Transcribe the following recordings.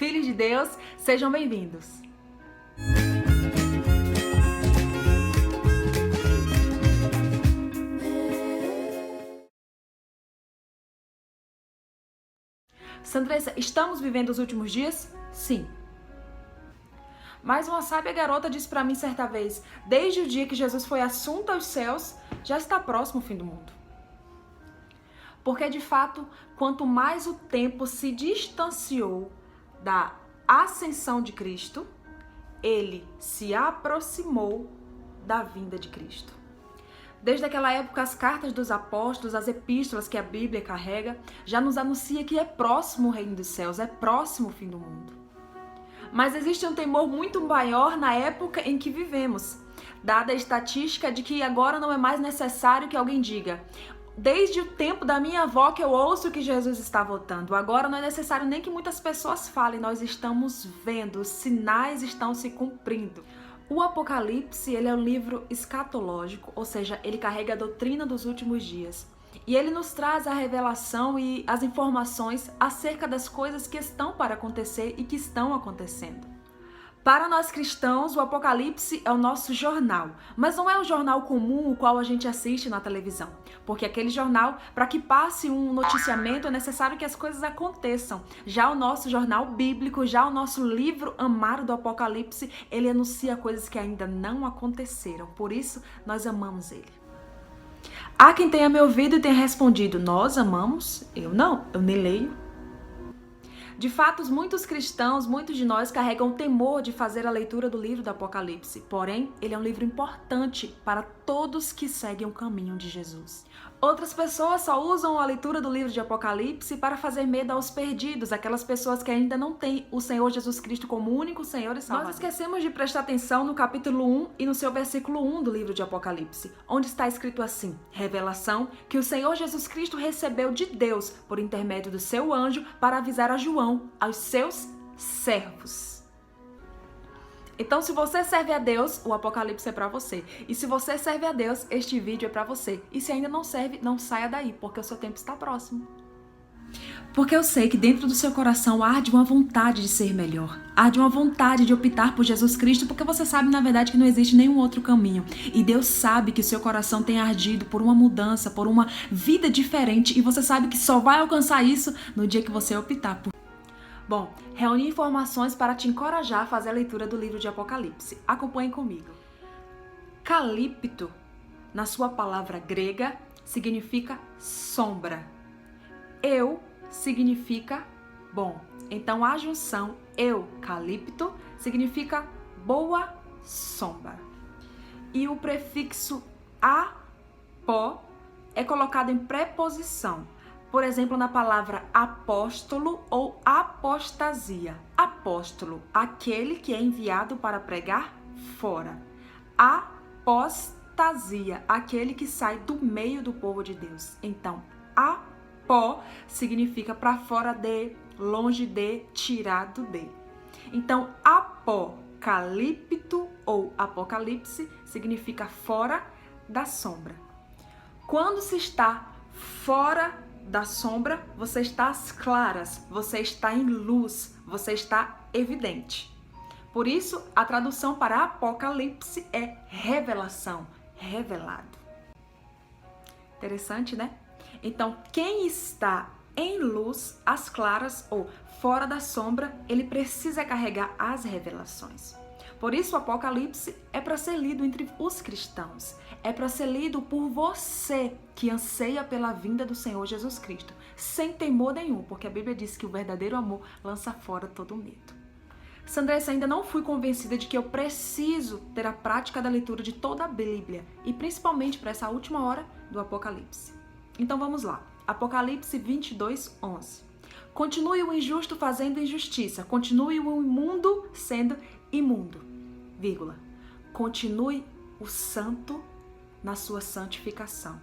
Filhos de Deus, sejam bem-vindos! Sandressa, estamos vivendo os últimos dias? Sim. Mas uma sábia garota disse para mim certa vez, desde o dia que Jesus foi assunto aos céus, já está próximo o fim do mundo. Porque, de fato, quanto mais o tempo se distanciou da ascensão de Cristo, ele se aproximou da vinda de Cristo. Desde aquela época, as cartas dos apóstolos, as epístolas que a Bíblia carrega, já nos anuncia que é próximo o reino dos céus, é próximo o fim do mundo. Mas existe um temor muito maior na época em que vivemos, dada a estatística de que agora não é mais necessário que alguém diga: desde o tempo da minha avó que eu ouço que Jesus está voltando. Agora não é necessário nem que muitas pessoas falem, nós estamos vendo, os sinais estão se cumprindo. O Apocalipse, ele é um livro escatológico, ou seja, ele carrega a doutrina dos últimos dias. E ele nos traz a revelação e as informações acerca das coisas que estão para acontecer e que estão acontecendo. Para nós cristãos, o Apocalipse é o nosso jornal, mas não é o jornal comum o qual a gente assiste na televisão, porque aquele jornal, para que passe um noticiamento, é necessário que as coisas aconteçam. Já o nosso jornal bíblico, já o nosso livro amado do Apocalipse, ele anuncia coisas que ainda não aconteceram, por isso nós amamos ele. Há quem tenha me ouvido e tenha respondido: nós amamos? Eu não, eu nem leio. De fato, muitos cristãos, muitos de nós carregam o temor de fazer a leitura do livro do Apocalipse. Porém, ele é um livro importante para todos que seguem o caminho de Jesus. Outras pessoas só usam a leitura do livro de Apocalipse para fazer medo aos perdidos, aquelas pessoas que ainda não têm o Senhor Jesus Cristo como único Senhor e Salvador. Nós esquecemos de prestar atenção no capítulo 1 e no seu versículo 1 do livro de Apocalipse, onde está escrito assim: revelação que o Senhor Jesus Cristo recebeu de Deus por intermédio do seu anjo para avisar a João, aos seus servos. Então, se você serve a Deus, o Apocalipse é para você. E se você serve a Deus, este vídeo é para você. E se ainda não serve, não saia daí, porque o seu tempo está próximo. Porque eu sei que dentro do seu coração arde uma vontade de ser melhor. Arde uma vontade de optar por Jesus Cristo, porque você sabe, na verdade, que não existe nenhum outro caminho. E Deus sabe que o seu coração tem ardido por uma mudança, por uma vida diferente. E você sabe que só vai alcançar isso no dia que você optar por... Bom, reuni informações para te encorajar a fazer a leitura do livro de Apocalipse. Acompanhe comigo. Calípto, na sua palavra grega, significa sombra. Eu significa bom. Então a junção eucalipto significa boa sombra. E o prefixo apó é colocado em preposição. Por exemplo, na palavra apóstolo ou apostasia. Apóstolo, aquele que é enviado para pregar fora. Apostasia, aquele que sai do meio do povo de Deus. Então, apó significa para fora de, longe de, tirado de. Então, apocalipto ou apocalipse significa fora da sombra. Quando se está fora da sombra, você está às claras, você está em luz, você está evidente. Por isso, a tradução para Apocalipse é revelação, revelado. Interessante, né? Então, quem está em luz, às claras ou fora da sombra, ele precisa carregar as revelações. Por isso, o Apocalipse é para ser lido entre os cristãos. É para ser lido por você que anseia pela vinda do Senhor Jesus Cristo, sem temor nenhum, porque a Bíblia diz que o verdadeiro amor lança fora todo medo. Sandressa, ainda não fui convencida de que eu preciso ter a prática da leitura de toda a Bíblia, e principalmente para essa última hora do Apocalipse. Então vamos lá. Apocalipse 22:11. Continue o injusto fazendo injustiça, continue o imundo sendo imundo, vírgula. Continue o santo na sua santificação.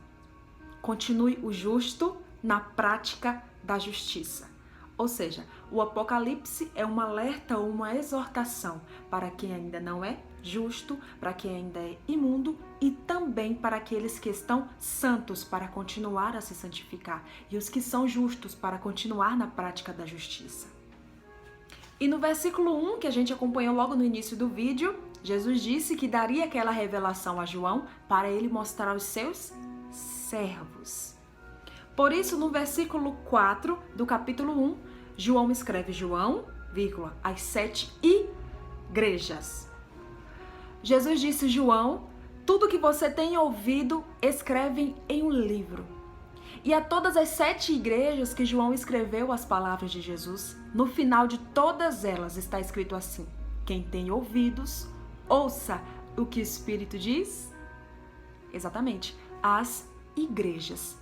Continue o justo na prática da justiça. Ou seja, o Apocalipse é um alerta ou uma exortação para quem ainda não é justo, para quem ainda é imundo e também para aqueles que estão santos para continuar a se santificar e os que são justos para continuar na prática da justiça. E no versículo 1, que a gente acompanhou logo no início do vídeo, Jesus disse que daria aquela revelação a João para ele mostrar aos seus servos. Por isso, no versículo 4 do capítulo 1, João escreve: João, as 7 igrejas. Jesus disse: João, tudo que você tem ouvido, escreve em um livro. E a todas as 7 igrejas que João escreveu as palavras de Jesus, no final de todas elas está escrito assim: quem tem ouvidos, ouça o que o Espírito diz. Exatamente, as igrejas.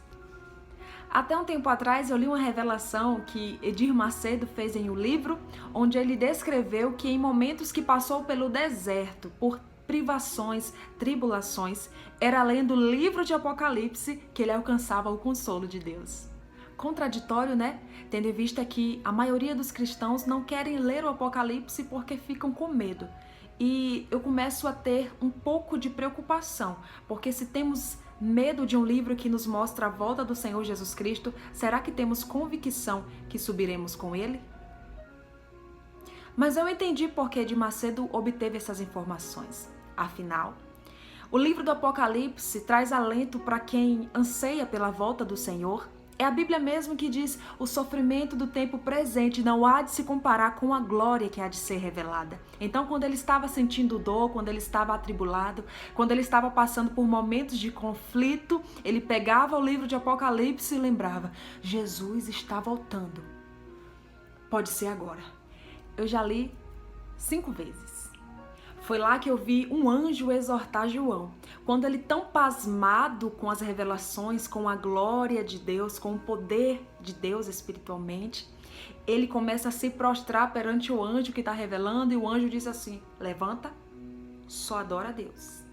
Até um tempo atrás eu li uma revelação que Edir Macedo fez em um livro, onde ele descreveu que em momentos que passou pelo deserto, por privações, tribulações, era lendo o livro de Apocalipse que ele alcançava o consolo de Deus. Contraditório, né? Tendo em vista que a maioria dos cristãos não querem ler o Apocalipse porque ficam com medo. E eu começo a ter um pouco de preocupação, porque se temos medo de um livro que nos mostra a volta do Senhor Jesus Cristo, será que temos convicção que subiremos com Ele? Mas eu entendi por que Edir Macedo obteve essas informações. Afinal, o livro do Apocalipse traz alento para quem anseia pela volta do Senhor. É a Bíblia mesmo que diz: o sofrimento do tempo presente não há de se comparar com a glória que há de ser revelada. Então, quando ele estava sentindo dor, quando ele estava atribulado, quando ele estava passando por momentos de conflito, ele pegava o livro de Apocalipse e lembrava: Jesus está voltando. Pode ser agora. Eu já li 5 vezes. Foi lá que eu vi um anjo exortar João. Quando ele, tão pasmado com as revelações, com a glória de Deus, com o poder de Deus espiritualmente, ele começa a se prostrar perante o anjo que está revelando, e o anjo diz assim: levanta, só adora a Deus.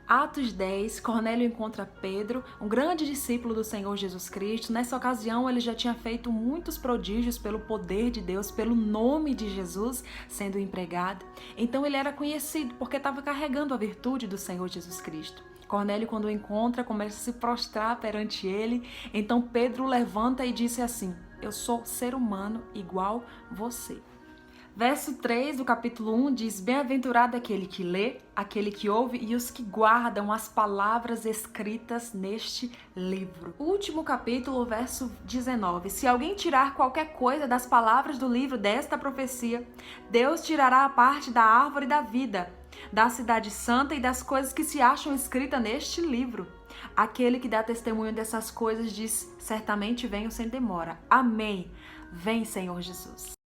Atos 10, Cornélio encontra Pedro, um grande discípulo do Senhor Jesus Cristo. Nessa ocasião, ele já tinha feito muitos prodígios pelo poder de Deus, pelo nome de Jesus sendo empregado. Então, ele era conhecido porque estava carregando a virtude do Senhor Jesus Cristo. Cornélio, quando o encontra, começa a se prostrar perante ele. Então, Pedro levanta e disse assim: eu sou ser humano igual você. Verso 3 do capítulo 1 diz: bem-aventurado aquele que lê, aquele que ouve e os que guardam as palavras escritas neste livro. O último capítulo, verso 19: se alguém tirar qualquer coisa das palavras do livro desta profecia, Deus tirará a parte da árvore da vida, da cidade santa e das coisas que se acham escritas neste livro. Aquele que dá testemunho dessas coisas diz: certamente venho sem demora. Amém. Vem, Senhor Jesus.